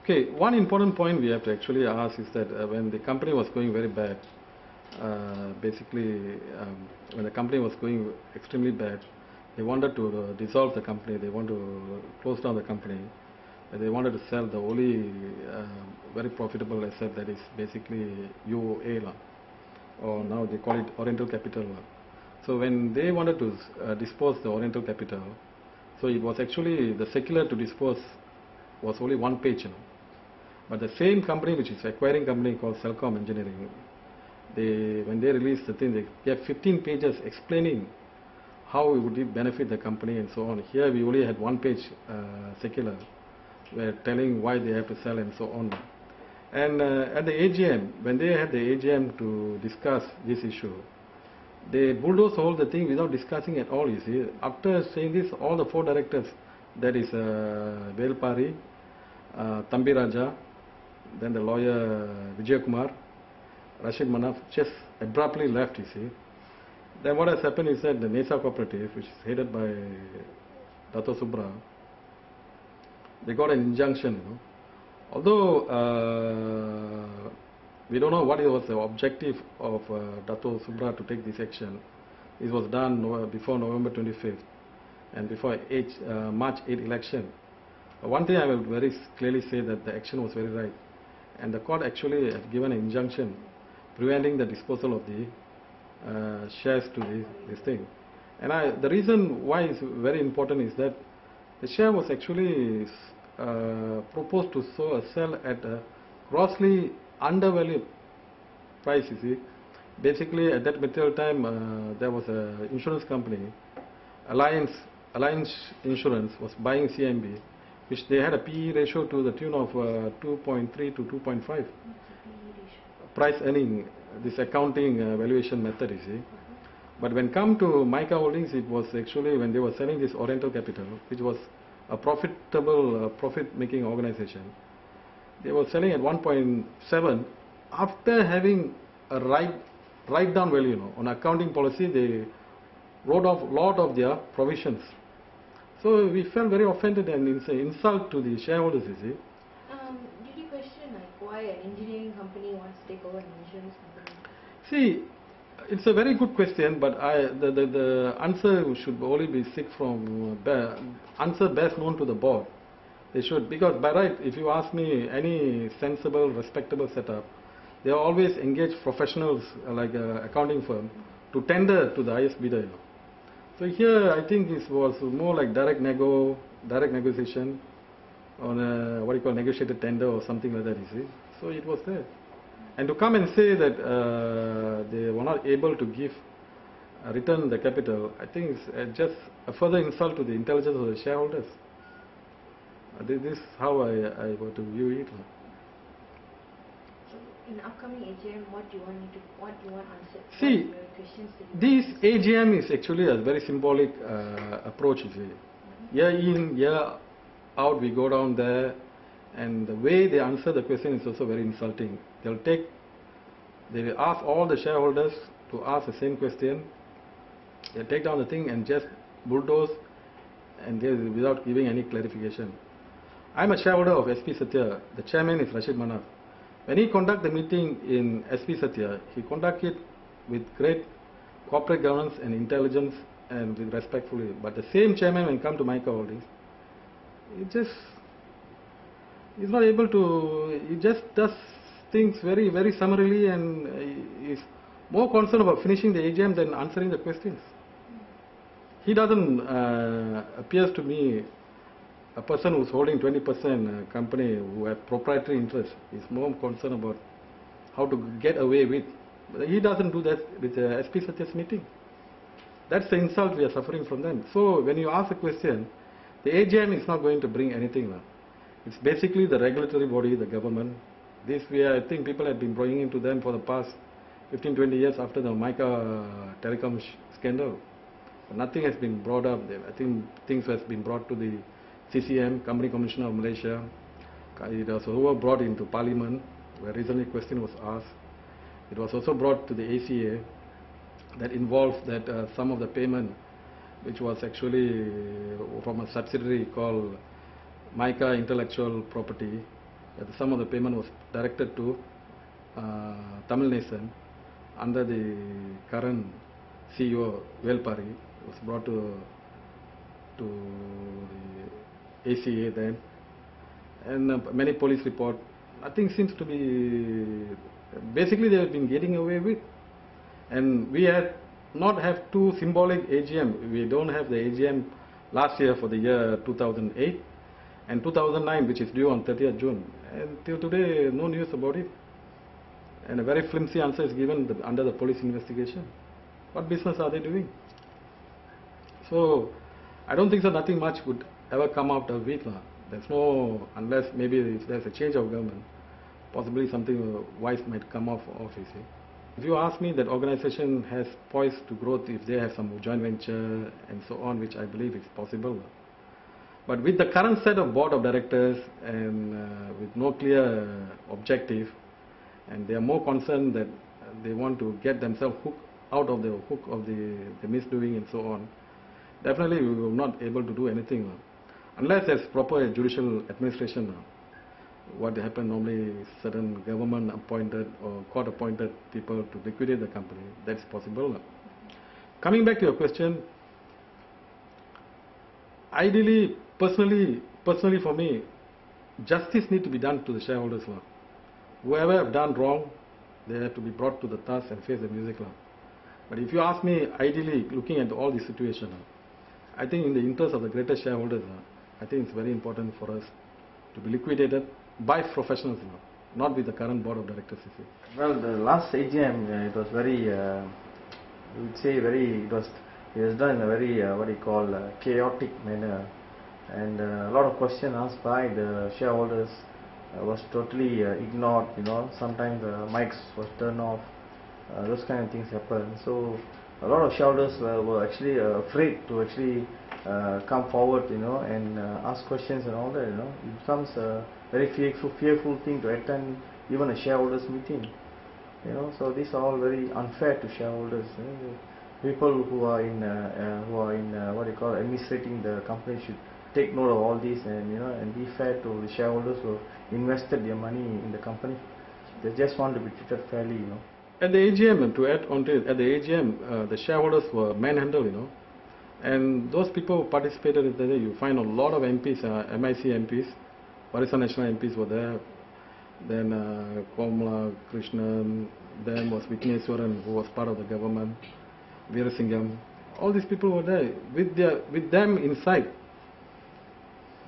Okay, one important point we have to actually ask is that when the company was going very bad, basically when the company was going extremely bad, they wanted to dissolve the company, they want to close down the company, they wanted to sell the only very profitable asset, that is basically UOA, or now they call it Oriental Capital. So when they wanted to dispose the Oriental Capital, so it was actually the circular to dispose was only one page, But the same company, which is acquiring company called Celcom Engineering, when they released the thing, they gave 15 pages explaining how it would benefit the company and so on. Here we only had one page circular, where telling why they have to sell and so on. And at the AGM, when they had the AGM to discuss this issue, they bulldozed all the thing without discussing at all, you see. After saying this, all the 4 directors, that is Velpari, Nadarajah, then the lawyer Vijay Kumar, Rashid Manaf, just abruptly left, you see. Then what has happened is that the NESA cooperative, which is headed by Dato Subra, they got an injunction, Although we don't know what was the objective of Dato Subra to take this action. This was done before November 25th and before March 8 election. One thing I will very clearly say that the action was very right, and the court actually has given an injunction preventing the disposal of the shares to this thing. And the reason why it's very important is that the share was actually proposed to sell at a grossly undervalued price, you see. Basically at that material time there was an insurance company, Alliance Insurance was buying CMB, which they had a PE ratio to the tune of 2.3 to 2.5 price earning, this accounting valuation method, you see. But when come to Maika Holdings, it was actually when they were selling this Oriental Capital, which was a profitable, profit-making organization. They were selling at 1.7 after having a write-down value, on accounting policy. They wrote off a lot of their provisions. So we felt very offended, and it's an insult to the shareholders, you see. Did you question why an engineering company wants to take over an insurance company? See, it's a very good question, but the answer should only be seek from answer best known to the board. They should, because by right, if you ask me, any sensible, respectable setup, they always engage professionals like an accounting firm to tender to the highest bidder. So here, I think this was more like direct negotiation on a, what you call negotiated tender or something like that, you see. So it was there. And to come and say that they were not able to return the capital, I think it's just a further insult to the intelligence of the shareholders. This is how I were to view it. So in the upcoming AGM, what do you want answered? See, this AGM is actually a very symbolic approach, you see. Year in, year out, we go down there, and the way they answer the question is also very insulting. They will ask all the shareholders to ask the same question. They take down the thing and just bulldoze, and without giving any clarification. I'm a shareholder of SP Satya. The chairman is Rashid Manaf. When he conduct the meeting in SP Satya, he conduct it with great corporate governance and intelligence and with respectfully. But the same chairman, when come to Maika Holdings, he's not able to. He just does things very, very summarily, and is more concerned about finishing the AGM than answering the questions. He doesn't appears to me a person who's holding 20% company who have proprietary interest. Is more concerned about how to get away with. But he doesn't do that with the SP Satya's meeting. That's the insult we are suffering from them. So when you ask a question, the AGM is not going to bring anything. It's basically the regulatory body, the government. This I think people have been bringing into them for the past 15-20 years after the Maika telecom scandal. But nothing has been brought up. I think things has been brought to the CCM, Company Commissioner of Malaysia. It was also brought into Parliament, where recently a question was asked. It was also brought to the ACA, that involves that some of the payment, which was actually from a subsidiary called Maika Intellectual Property, that some of the payment was directed to Tamil Nation under the current CEO Velpari, was brought to the ACA then, and many police report. Nothing seems to be, basically they have been getting away with, and we had not have two symbolic AGM. We don't have the AGM last year for the year 2008 and 2009, which is due on 30th June, and till today no news about it, and a very flimsy answer is given under the police investigation. What business are they doing? So I don't think so nothing much would ever come out of it. There's no, unless maybe if there's a change of government, possibly something wise might come off you see. If you ask me, that organization has poised to growth if they have some joint venture and so on, which I believe is possible. But with the current set of board of directors and with no clear objective, and they are more concerned that they want to get themselves out of the hook of the misdoing and so on, definitely we will not able to do anything. Unless there's proper judicial administration. What happened normally, certain government appointed or court appointed people to liquidate the company, that's possible. Coming back to your question, ideally, personally for me, justice needs to be done to the shareholders. Whoever have done wrong, they have to be brought to the task and face the music. But if you ask me, ideally, looking at all the situation, I think in the interest of the greatest shareholders, I think it's very important for us to be liquidated by professionals, not with the current board of directors. Well, the last AGM, it was very, we would say it was done in a very, chaotic manner, and a lot of questions asked by the shareholders was totally ignored. Sometimes the mics was turned off, those kind of things happen. So a lot of shareholders were actually afraid to actually come forward, and ask questions and all that. It becomes a very fearful thing to attend even a shareholders meeting. So these are all very unfair to shareholders. People who are in administrating the company should take note of all this and be fair to the shareholders who have invested their money in the company. They just want to be treated fairly. At the AGM, to add on to it, at the AGM, the shareholders were manhandled, and those people who participated in the day, you find a lot of MPs, MIC MPs, Barisan National MPs were there, then Komala Krishnan, then was Vikneswaran, who was part of the government, Veerasingham, all these people were there, with them inside.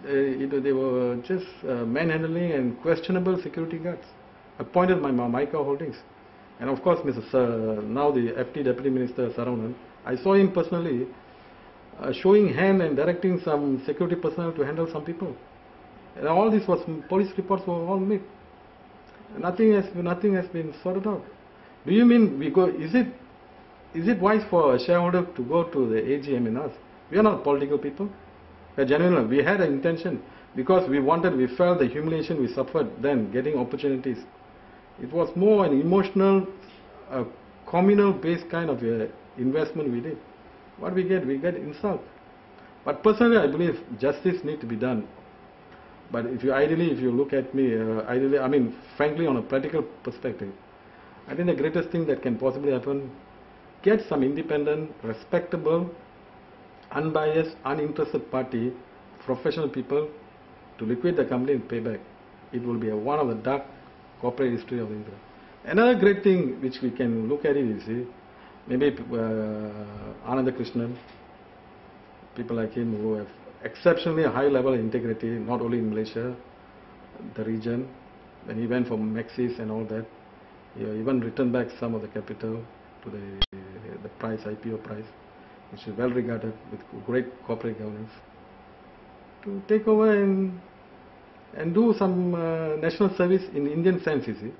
They were just manhandling and questionable security guards, appointed by Maika Holdings. And of course, now the FT Deputy Minister Saravanan, I saw him personally showing hand and directing some security personnel to handle some people. And all this was, police reports were all made. Nothing has been sorted out. Do you mean we go? Is it wise for a shareholder to go to the AGM in us? We are not political people. We are genuine. We had an intention because we felt the humiliation we suffered then, getting opportunities. It was more an emotional, communal-based kind of investment we did. What we get insult. But personally, I believe justice needs to be done. But if you look at me, frankly, on a practical perspective, I think the greatest thing that can possibly happen, get some independent, respectable, unbiased, uninterested party, professional people to liquidate the company and pay back. It will be one of the dark corporate history of India. Another great thing which we can look at it is, maybe Ananda Krishnan, people like him who have exceptionally high level of integrity, not only in Malaysia, the region. When he went for Maxis and all that, he even returned back some of the capital to the price, IPO price, which is well regarded with great corporate governance, to take over and do some national service in Indian sense, you see.